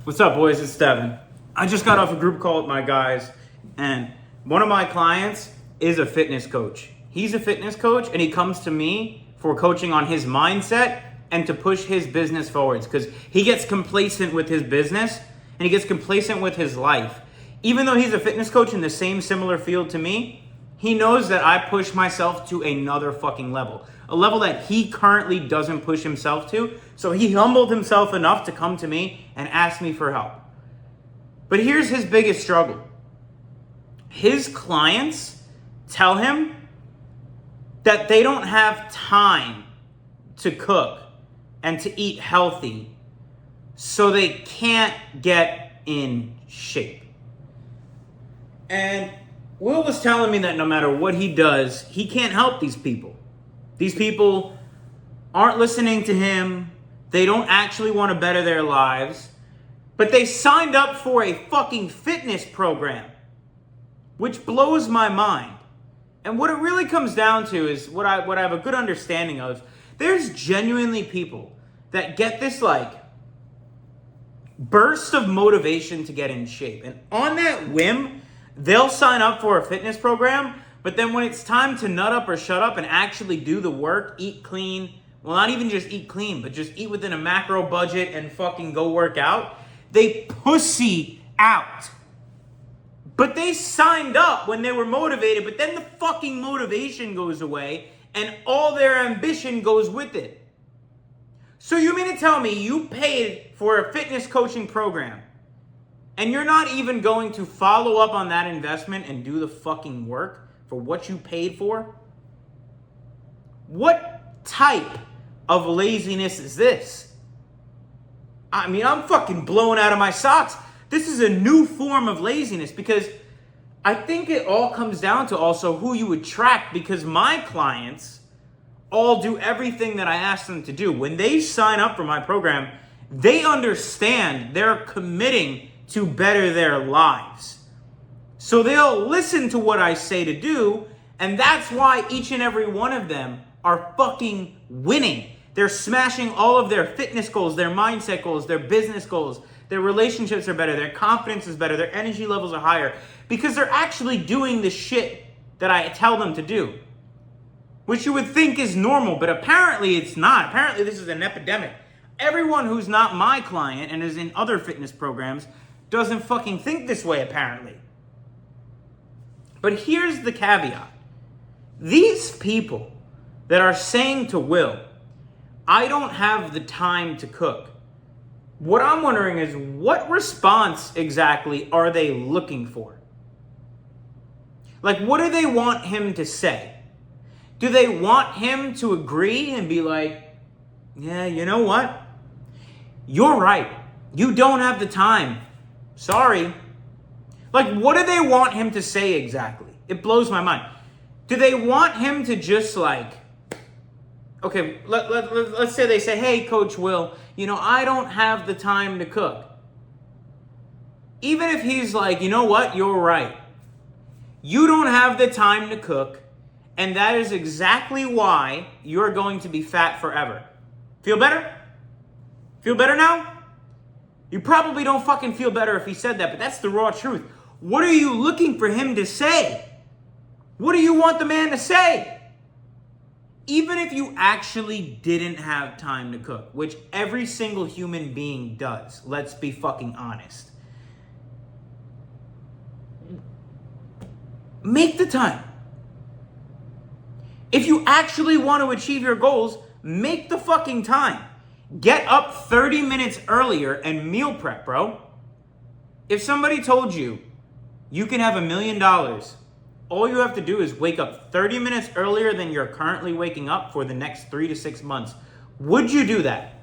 What's up, boys? It's Devin. I just got off a group call with my guys, and one of my clients is a fitness coach. He's a fitness coach, and he comes to me for coaching on his mindset and to push his business forwards because he gets complacent with his business and he gets complacent with his life. Even though he's a fitness coach in the same similar field to me, he knows that I push myself to another fucking level. A level that he currently doesn't push himself to. So he humbled himself enough to come to me and ask me for help. But here's his biggest struggle. His clients tell him that they don't have time to cook and to eat healthy, so they can't get in shape. And Will was telling me that no matter what he does, he can't help these people. These people aren't listening to him. They don't actually want to better their lives. But they signed up for a fucking fitness program, which blows my mind. And what it really comes down to is what I have a good understanding of. There's genuinely people that get this like burst of motivation to get in shape. And on that whim, they'll sign up for a fitness program, but then when it's time to nut up or shut up and actually do the work, eat clean, well, not even just eat clean, but just eat within a macro budget and fucking go work out, they pussy out. But they signed up when they were motivated, but then the fucking motivation goes away and all their ambition goes with it. So you mean to tell me you paid for a fitness coaching program and you're not even going to follow up on that investment and do the fucking work for what you paid for? What type of laziness is this? I mean, I'm fucking blown out of my socks. This is a new form of laziness because I think it all comes down to also who you attract, because my clients all do everything that I ask them to do. When they sign up for my program, they understand they're committing to better their lives. So they'll listen to what I say to do, and that's why each and every one of them are fucking winning. They're smashing all of their fitness goals, their mindset goals, their business goals. Their relationships are better, their confidence is better, their energy levels are higher, because they're actually doing the shit that I tell them to do. Which you would think is normal, but apparently it's not. Apparently this is an epidemic. Everyone who's not my client and is in other fitness programs doesn't fucking think this way, apparently. But here's the caveat. These people that are saying to Will, I don't have the time to cook. What I'm wondering is, what response exactly are they looking for? Like, what do they want him to say? Do they want him to agree and be like, yeah, you know what? You're right. You don't have the time. Sorry. Like, what do they want him to say exactly? It blows my mind. Do they want him to just like, okay, let's say they say, hey, Coach Will, you know, I don't have the time to cook. Even if he's like, you know what, you're right. You don't have the time to cook, and that is exactly why you're going to be fat forever. Feel better? Feel better now? You probably don't fucking feel better if he said that, but that's the raw truth. What are you looking for him to say? What do you want the man to say? Even if you actually didn't have time to cook, which every single human being does, let's be fucking honest. Make the time. If you actually want to achieve your goals, make the fucking time. Get up 30 minutes earlier and meal prep, bro. If somebody told you you can have $1 million, all you have to do is wake up 30 minutes earlier than you're currently waking up for the next 3 to 6 months. Would you do that?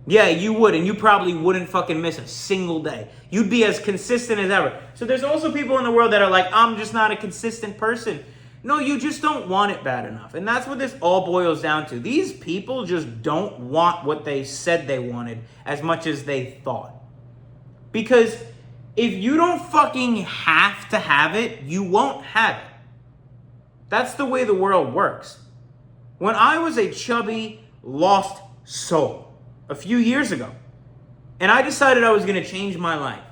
Yeah, you would, and you probably wouldn't fucking miss a single day. You'd be as consistent as ever. So there's also people in the world that are like, I'm just not a consistent person. No, you just don't want it bad enough. And that's what this all boils down to. These people just don't want what they said they wanted as much as they thought. Because if you don't fucking have to have it, you won't have it. That's the way the world works. When I was a chubby, lost soul a few years ago, And I decided I was going to change my life.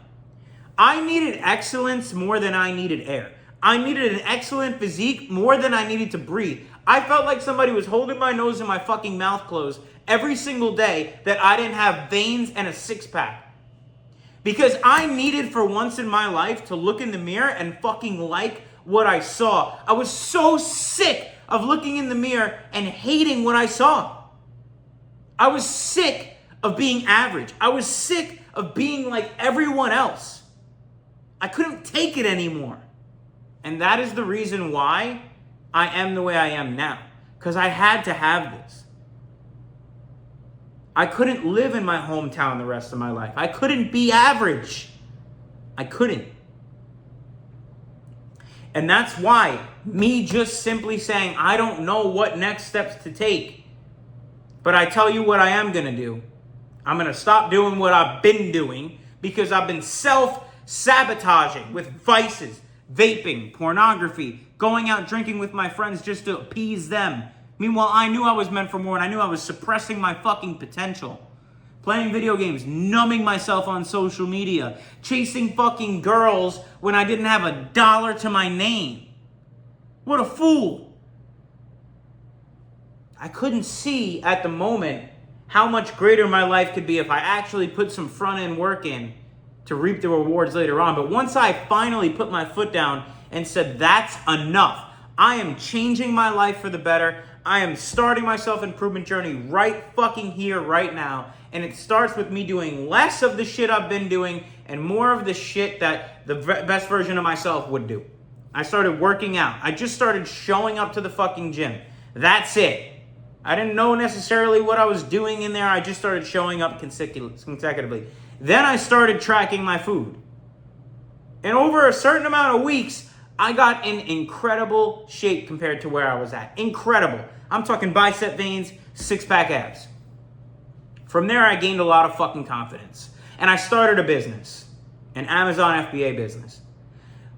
I needed excellence more than I needed air. I needed an excellent physique more than I needed to breathe. I felt like somebody was holding my nose and my fucking mouth closed every single day that I didn't have veins and a six-pack. Because I needed for once in my life to look in the mirror and fucking like what I saw. I was so sick of looking in the mirror and hating what I saw. I was sick of being average. I was sick of being like everyone else. I couldn't take it anymore. And that is the reason why I am the way I am now. Because I had to have this. I couldn't live in my hometown the rest of my life. I couldn't be average. I couldn't. And that's why me just simply saying, I don't know what next steps to take, but I tell you what I am going to do. I'm going to stop doing what I've been doing because I've been self-sabotaging with vices, vaping, pornography, going out drinking with my friends just to appease them. Meanwhile, I knew I was meant for more and I knew I was suppressing my fucking potential. Playing video games, numbing myself on social media, chasing fucking girls when I didn't have $1 to my name. What a fool. I couldn't see at the moment how much greater my life could be if I actually put some front end work in to reap the rewards later on. But once I finally put my foot down and said, that's enough. I am changing my life for the better. I am starting my self-improvement journey right fucking here, right now. And it starts with me doing less of the shit I've been doing and more of the shit that the best version of myself would do. I started working out. I just started showing up to the fucking gym. That's it. I didn't know necessarily what I was doing in there. I just started showing up consecutively. Then I started tracking my food. And over a certain amount of weeks, I got in incredible shape compared to where I was at. Incredible. I'm talking bicep veins, six-pack abs. From there, I gained a lot of fucking confidence. And I started a business, an Amazon FBA business.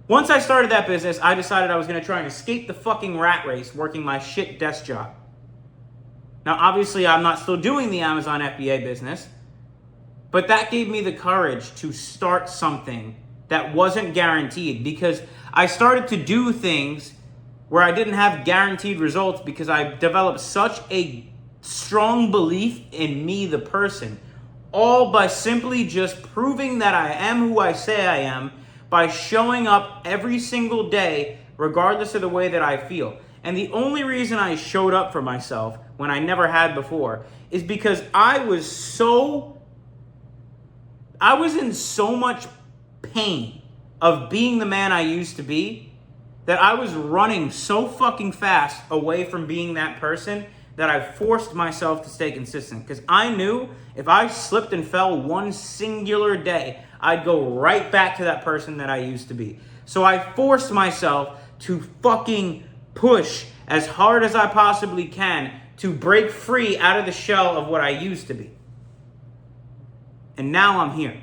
Once I started that business, I decided I was going to try and escape the fucking rat race working my shit desk job. Now, obviously, I'm not still doing the Amazon FBA business, but that gave me the courage to start something that wasn't guaranteed because I started to do things where I didn't have guaranteed results because I developed such a strong belief in me, the person, all by simply just proving that I am who I say I am by showing up every single day, regardless of the way that I feel. And the only reason I showed up for myself when I never had before is because I was in so much pain of being the man I used to be that I was running so fucking fast away from being that person that I forced myself to stay consistent. Because I knew if I slipped and fell one singular day, I'd go right back to that person that I used to be. So I forced myself to fucking push as hard as I possibly can to break free out of the shell of what I used to be. And now I'm here.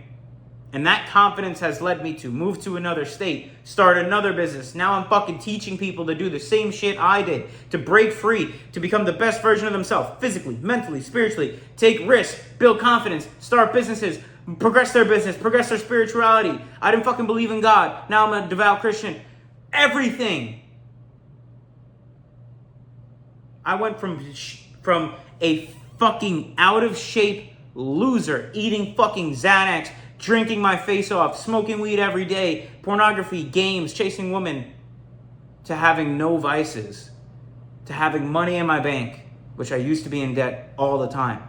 And that confidence has led me to move to another state, start another business. Now I'm fucking teaching people to do the same shit I did, to break free, to become the best version of themselves, physically, mentally, spiritually, take risks, build confidence, start businesses, progress their business, progress their spirituality. I didn't fucking believe in God. Now I'm a devout Christian. Everything. I went from a fucking out of shape loser, eating fucking Xanax, drinking my face off, smoking weed every day, pornography, games, chasing women, to having no vices, to having money in my bank, which I used to be in debt all the time,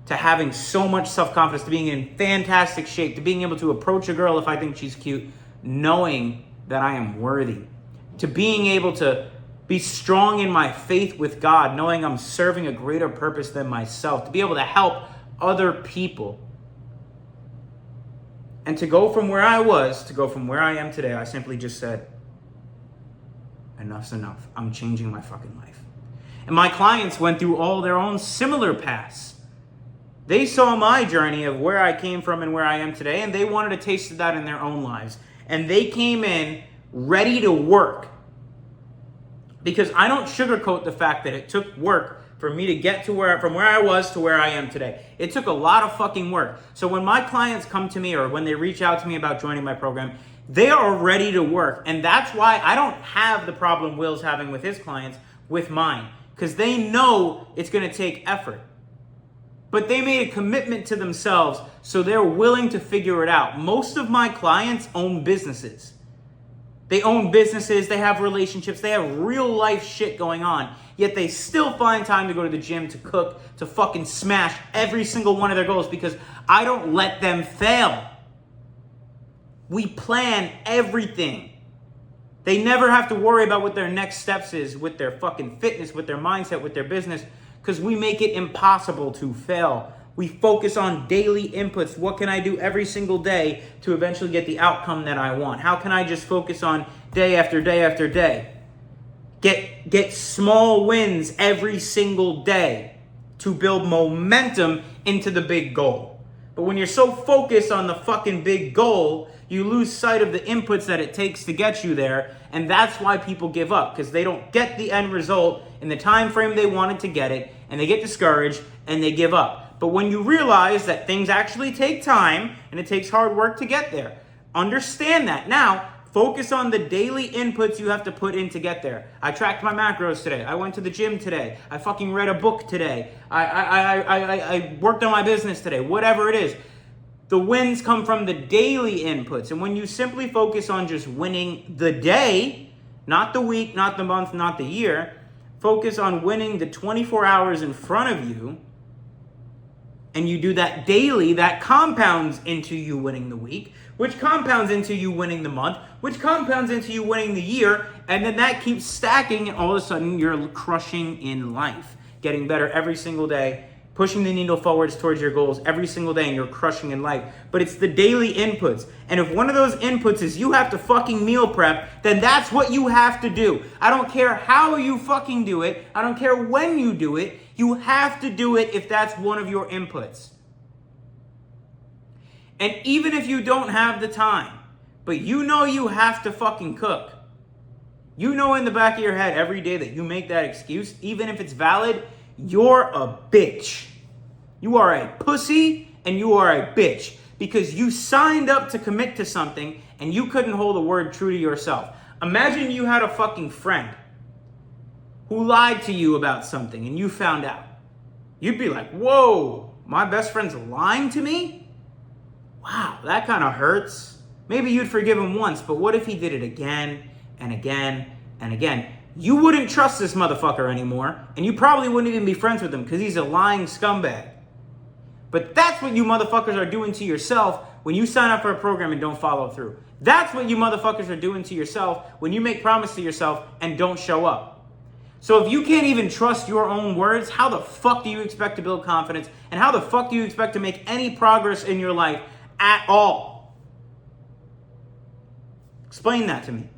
to having so much self-confidence, to being in fantastic shape, to being able to approach a girl if I think she's cute, knowing that I am worthy, to being able to be strong in my faith with God, knowing I'm serving a greater purpose than myself, to be able to help other people. And to go from where I was, to go from where I am today, I simply just said, enough's enough. I'm changing my fucking life. And my clients went through all their own similar paths. They saw my journey of where I came from and where I am today, and they wanted a taste of that in their own lives. And they came in ready to work. Because I don't sugarcoat the fact that it took work for me to get to from where I was to where I am today. It took a lot of fucking work. So when my clients come to me or when they reach out to me about joining my program, they are ready to work. And that's why I don't have the problem Will's having with his clients with mine, because they know it's going to take effort. But they made a commitment to themselves, so they're willing to figure it out. Most of my clients own businesses. They own businesses, they have relationships, they have real life shit going on. Yet they still find time to go to the gym, to cook, to fucking smash every single one of their goals because I don't let them fail. We plan everything. They never have to worry about what their next steps is with their fucking fitness, with their mindset, with their business, because we make it impossible to fail. We focus on daily inputs. What can I do every single day to eventually get the outcome that I want? How can I just focus on day after day after day? Get small wins every single day to build momentum into the big goal. But when you're so focused on the fucking big goal, you lose sight of the inputs that it takes to get you there. And that's why people give up, because they don't get the end result in the time frame they wanted to get it, and they get discouraged and they give up. But when you realize that things actually take time and it takes hard work to get there, understand that. Now, focus on the daily inputs you have to put in to get there. I tracked my macros today. I went to the gym today. I fucking read a book today. I worked on my business today. Whatever it is. The wins come from the daily inputs. And when you simply focus on just winning the day, not the week, not the month, not the year, focus on winning the 24 hours in front of you, and you do that daily, that compounds into you winning the week, which compounds into you winning the month, which compounds into you winning the year, and then that keeps stacking, and all of a sudden you're crushing in life, getting better every single day, pushing the needle forwards towards your goals every single day, and you're crushing in life. But it's the daily inputs. And if one of those inputs is you have to fucking meal prep, then that's what you have to do. I don't care how you fucking do it. I don't care when you do it. You have to do it if that's one of your inputs. And even if you don't have the time, but you know you have to fucking cook, you know in the back of your head every day that you make that excuse, even if it's valid, you're a bitch. You are a pussy and you are a bitch because you signed up to commit to something and you couldn't hold a word true to yourself. Imagine you had a fucking friend who lied to you about something and you found out. You'd be like, whoa, my best friend's lying to me? Wow, that kind of hurts. Maybe you'd forgive him once, but what if he did it again and again and again? You wouldn't trust this motherfucker anymore, and you probably wouldn't even be friends with him because he's a lying scumbag. But that's what you motherfuckers are doing to yourself when you sign up for a program and don't follow through. That's what you motherfuckers are doing to yourself when you make promises to yourself and don't show up. So if you can't even trust your own words, how the fuck do you expect to build confidence? And how the fuck do you expect to make any progress in your life at all? Explain that to me.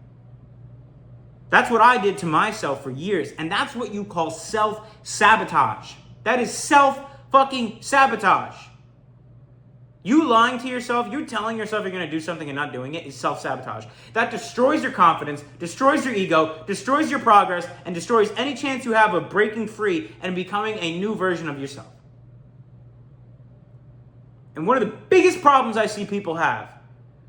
That's what I did to myself for years. And that's what you call self-sabotage. That is self-fucking-sabotage. You lying to yourself, you telling yourself you're going to do something and not doing it is self-sabotage. That destroys your confidence, destroys your ego, destroys your progress, and destroys any chance you have of breaking free and becoming a new version of yourself. And one of the biggest problems I see people have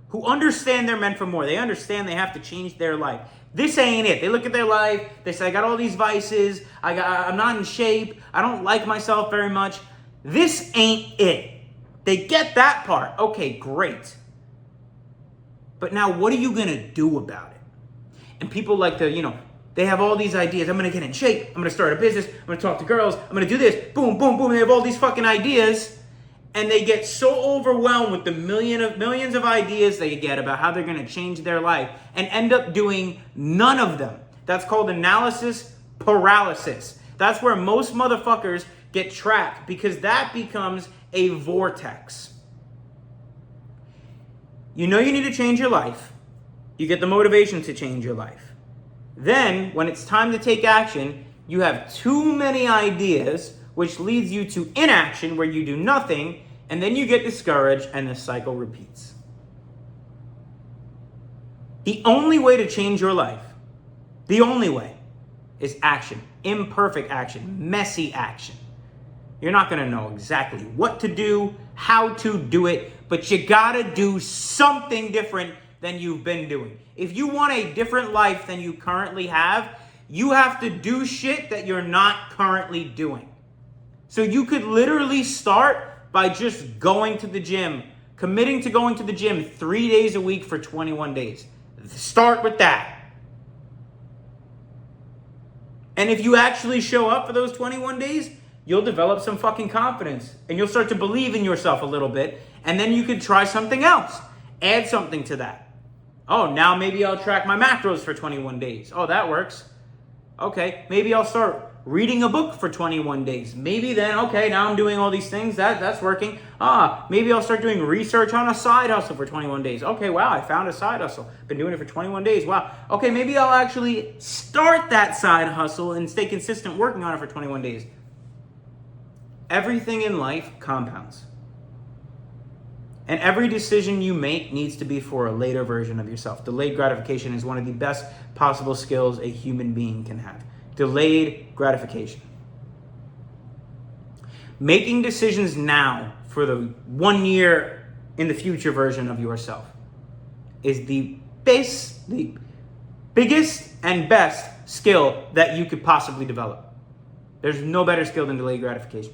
who understand they're meant for more, they understand they have to change their life. This ain't it. They look at their life, they say, I got all these vices, I'm not in shape, I don't like myself very much. This ain't it. They get that part. Okay, great. But now what are you going to do about it? And people like to, they have all these ideas. I'm going to get in shape. I'm going to start a business. I'm going to talk to girls. I'm going to do this. Boom, boom, boom. They have all these fucking ideas. And they get so overwhelmed with the millions of ideas they get about how they're going to change their life and end up doing none of them. That's called analysis paralysis. That's where most motherfuckers get trapped because that becomes a vortex. You know you need to change your life. You get the motivation to change your life. Then, when it's time to take action, you have too many ideas, which leads you to inaction where you do nothing, and then you get discouraged and the cycle repeats. The only way to change your life, the only way, is action. imperfect action, messy action. You're not going to know exactly what to do, how to do it, but you got to do something different than you've been doing. If you want a different life than you currently have, you have to do shit that you're not currently doing. So you could literally start by just going to the gym, committing to going to the gym 3 days a week for 21 days. Start with that. And if you actually show up for those 21 days, you'll develop some fucking confidence and you'll start to believe in yourself a little bit. And then you could try something else. Add something to that. Oh, now maybe I'll track my macros for 21 days. Oh, that works. Okay, maybe I'll start reading a book for 21 days. Maybe then, okay, now I'm doing all these things. That's working. Maybe I'll start doing research on a side hustle for 21 days. Okay, wow, I found a side hustle. Been doing it for 21 days. Wow. Okay, maybe I'll actually start that side hustle and stay consistent working on it for 21 days. Everything in life compounds. And every decision you make needs to be for a later version of yourself. Delayed gratification is one of the best possible skills a human being can have. Delayed gratification. Making decisions now for the 1 year in the future version of yourself is the biggest and best skill that you could possibly develop. There's no better skill than delayed gratification.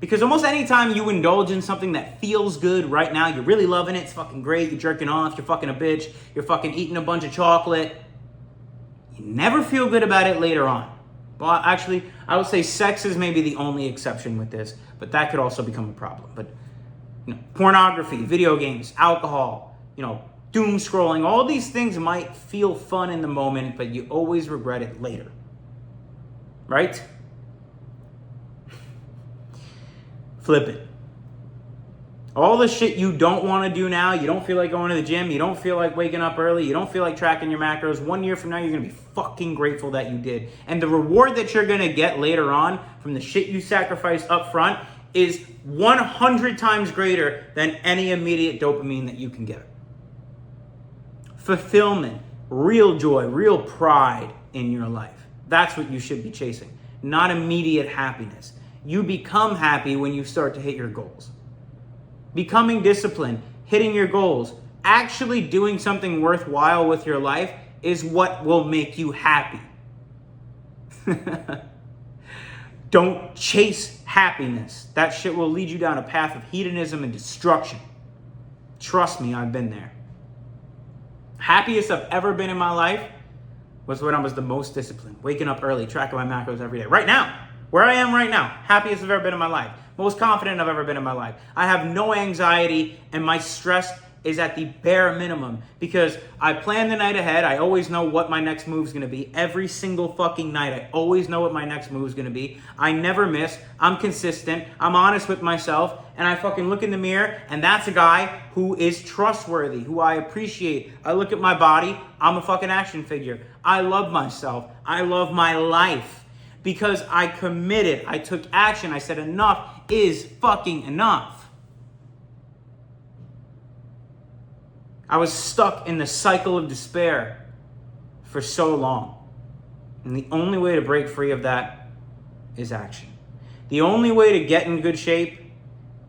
Because almost any time you indulge in something that feels good right now, you're really loving it, it's fucking great, you're jerking off, you're fucking a bitch, you're fucking eating a bunch of chocolate, you never feel good about it later on. Well, actually, I would say sex is maybe the only exception with this, but that could also become a problem. But pornography, video games, alcohol, doom scrolling, all these things might feel fun in the moment, but you always regret it later. Right? Flip it. All the shit you don't want to do now, you don't feel like going to the gym, you don't feel like waking up early, you don't feel like tracking your macros, 1 year from now, you're going to be fucking grateful that you did. And the reward that you're going to get later on from the shit you sacrificed up front is 100 times greater than any immediate dopamine that you can get. Fulfillment, real joy, real pride in your life. That's what you should be chasing, not immediate happiness. You become happy when you start to hit your goals. Becoming disciplined, hitting your goals, actually doing something worthwhile with your life is what will make you happy. Don't chase happiness. That shit will lead you down a path of hedonism and destruction. Trust me, I've been there. Happiest I've ever been in my life was when I was the most disciplined. Waking up early, tracking my macros every day. Right now. Where I am right now, happiest I've ever been in my life. Most confident I've ever been in my life. I have no anxiety and my stress is at the bare minimum because I plan the night ahead. I always know what my next move is going to be. Every single fucking night, I always know what my next move is going to be. I never miss. I'm consistent. I'm honest with myself. And I fucking look in the mirror and that's a guy who is trustworthy, who I appreciate. I look at my body. I'm a fucking action figure. I love myself. I love my life. Because I committed, I took action, I said enough is fucking enough. I was stuck in the cycle of despair for so long. And the only way to break free of that is action. The only way to get in good shape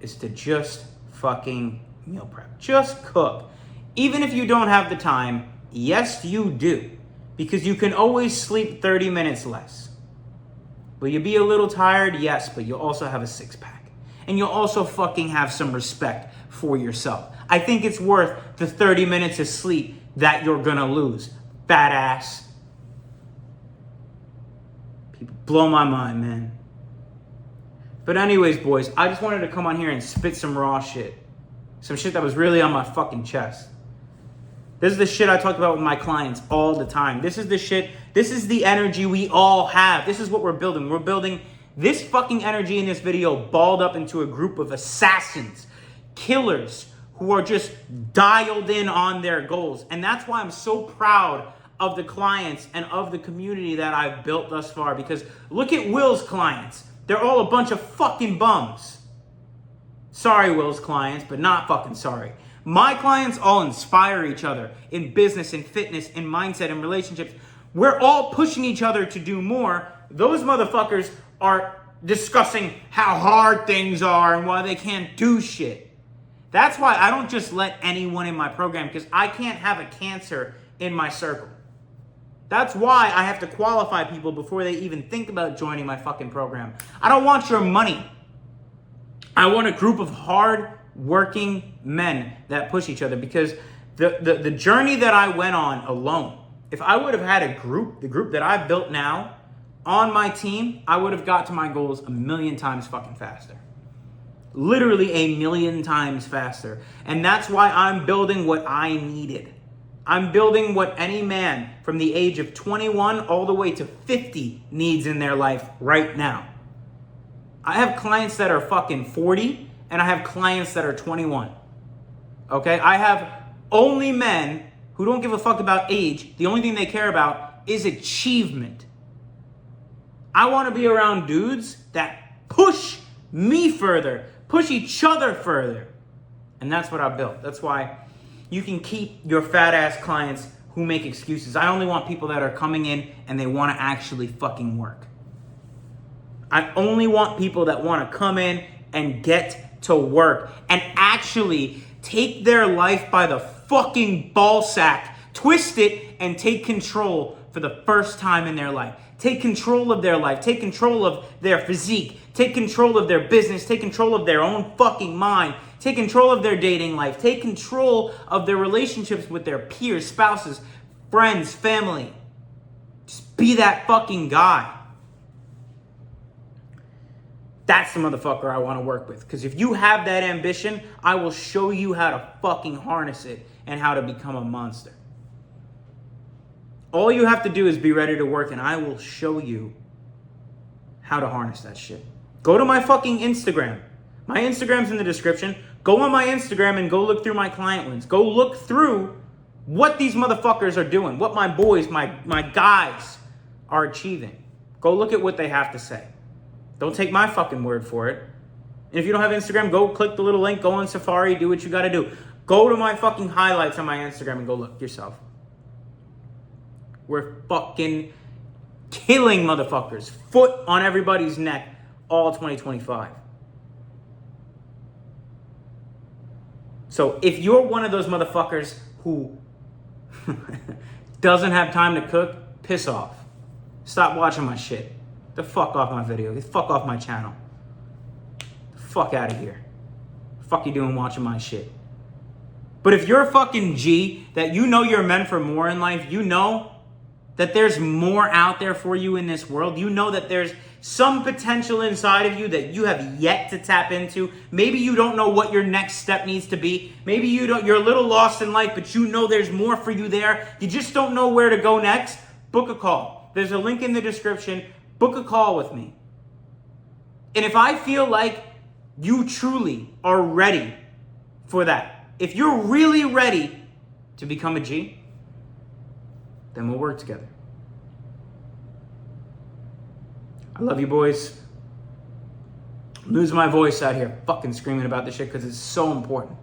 is to just fucking meal prep. Just cook. Even if you don't have the time, yes you do. Because you can always sleep 30 minutes less. Will you be a little tired? Yes, but you'll also have a six-pack. And you'll also fucking have some respect for yourself. I think it's worth the 30 minutes of sleep that you're gonna lose. Badass. People blow my mind, man. But anyways, boys, I just wanted to come on here and spit some raw shit. Some shit that was really on my fucking chest. This is the shit I talk about with my clients all the time. This is the shit, this is the energy we all have. This is what we're building. We're building this fucking energy in this video balled up into a group of assassins, killers, who are just dialed in on their goals. And that's why I'm so proud of the clients and of the community that I've built thus far. Because look at Will's clients. They're all a bunch of fucking bums. Sorry, Will's clients, but not fucking sorry. My clients all inspire each other in business, in fitness, in mindset, in relationships. We're all pushing each other to do more those motherfuckers are discussing how hard things are and why they can't do shit. That's why I don't just let anyone in my program, because I can't have a cancer in my circle. That's why I have to qualify people before they even think about joining my fucking program. I don't want your money. I want a group of hard working men that push each other, because the journey that I went on alone, if I would have had a group, the group that I've built now on my team, I would have got to my goals a million times fucking faster. Literally a million times faster. And that's why I'm building what I needed. I'm building what any man from the age of 21 all the way to 50 needs in their life right now. I have clients that are fucking 40, and I have clients that are 21. Okay? I have only men who don't give a fuck about age. The only thing they care about is achievement. I want to be around dudes that push me further, push each other further. And that's what I built. That's why you can keep your fat ass clients who make excuses. I only want people that are coming in and they want to actually fucking work. I only want people that want to come in and get to work and actually take their life by the fucking ball sack, twist it, and take control for the first time in their life. Take control of their life. Take control of their physique. Take control of their business. Take control of their own fucking mind. Take control of their dating life. Take control of their relationships with their peers, spouses, friends, family. Just be that fucking guy. That's the motherfucker I want to work with. Because if you have that ambition, I will show you how to fucking harness it and how to become a monster. All you have to do is be ready to work, and I will show you how to harness that shit. Go to my fucking Instagram. My Instagram's in the description. Go on my Instagram and go look through my client wins. Go look through what these motherfuckers are doing, what my boys, my guys are achieving. Go look at what they have to say. Don't take my fucking word for it. And if you don't have Instagram, go click the little link, go on Safari, do what you gotta do. Go to my fucking highlights on my Instagram and go look yourself. We're fucking killing motherfuckers. Foot on everybody's neck all 2025. So if you're one of those motherfuckers who doesn't have time to cook, piss off. Stop watching my shit. The fuck off my video. The fuck off my channel. The fuck out of here. The fuck you doing watching my shit? But if you're a fucking G, that you know you're meant for more in life, you know that there's more out there for you in this world. You know that there's some potential inside of you that you have yet to tap into. Maybe you don't know what your next step needs to be. Maybe you're a little lost in life, but you know there's more for you there. You just don't know where to go next. Book a call. There's a link in the description. Book a call with me. And if I feel like you truly are ready for that, if you're really ready to become a G, then we'll work together. I love you, boys. I'm losing my voice out here fucking screaming about this shit because it's so important.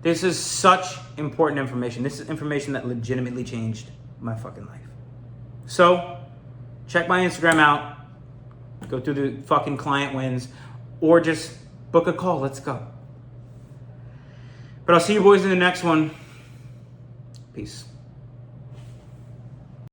This is such important information. This is information that legitimately changed my fucking life. So, check my Instagram out. Go through the fucking client wins. Or just book a call. Let's go. But I'll see you boys in the next one. Peace.